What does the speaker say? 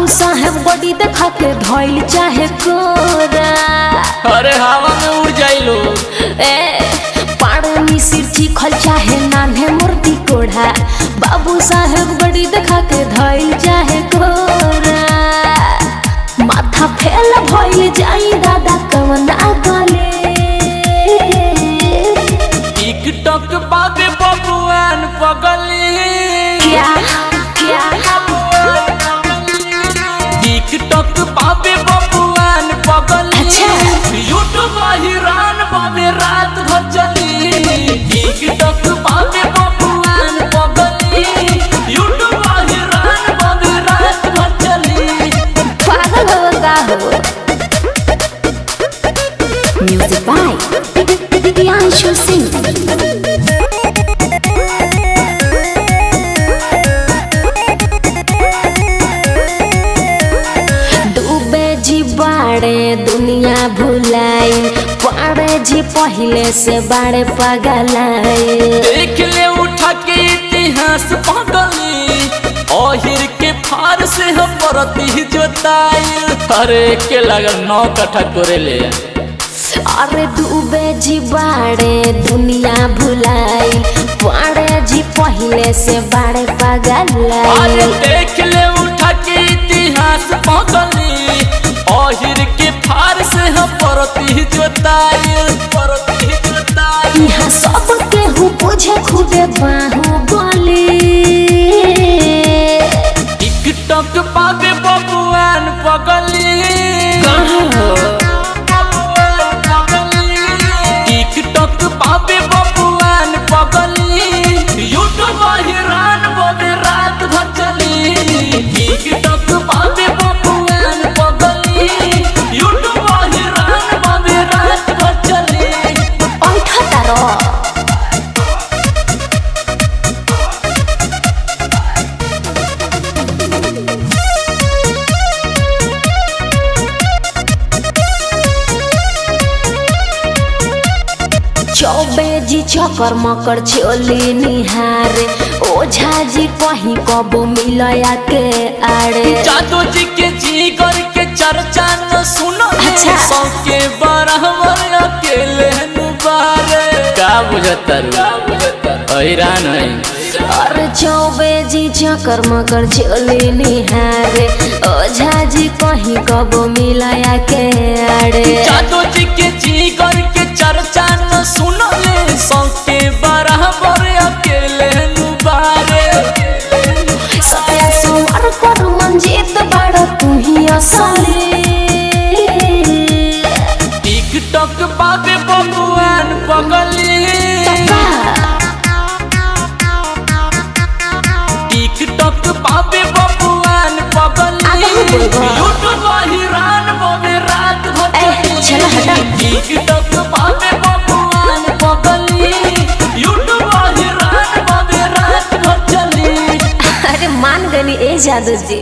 बाबू साहेब बड़ी देखा के धइल चाहे कोरा। अरे हवा में उड़ जाइलो पाड़नी सिरची खल चाहे नान्हे मूर्ति कोढ़ा। बाबू साहेब बड़ी देखा के धइल चाहे कोरा। माथा फेल भइल जाई दादा कवना गले। टिकटॉक बाबे बबुआन पगली। क्या टिकटॉक बाबे बबुआन पगली। अच्छा यूट्यूब हिरान बाबे रात भर चली। टिकटॉक बाबे बबुआन पगली। यूट्यूब हिरान बाबे रात भर चली। पागल हो का हो। Music by Divyanshu Singh. बाड़े दुनिया भुलाई पड़े जी पहले से बाड़े पगलाई। देख ले उठा के इतिहास पगली। ओहिर के फार से हम परती जोताई। अरे के लगन 9 कट्ठा करे ले। अरे डूबे जी बाड़े दुनिया भुलाई पड़े जी पहले से बाड़े पगलाई। अरे देख ले उठा के इतिहास पगली। ओहिर के फार से हम परती जोताई। यहाँ सब केहू बुझे खुदे बाहुबली। टिकटॉक बाबे बबुआन पगली। टिकटॉक बाबे बबुआन पगली। यूट्यूब हिरान बाबे रात भर चली। टिकटॉक बाबे बबुआन पगली। यूट्यूब हिरान बाबे रात भर चली। चौबे जी चकर मकर चोली निहारे। ओझा जी कहीं कबो मिलया के आड़े। जादू जी के जीगर के चर्चा न सुनो। अच्छा के बराबर अकेले नुबारे। का बुझता हैरान है। अरे चौबे जी चकर मकर चोली निहारे। ओझा जी कहीं कबो मिलया के आड़े। जादू जी के जीगर के चर्चा न सुनो ले। के बराबर अकेले नुबारे। सत्या सुवर पर मंजीत बड़ा तू ही असली। टिकटॉक बाबे बबुआन पगली। टिकटॉक बाबे बबुआन पगली। यूट्यूब हिरान बाबे रात भर चली। टिकटॉक बाबे बबुआन पगली। यूट्यूब हिरान बाबे रात भर चली। अरे मान गनी ए जादू जी।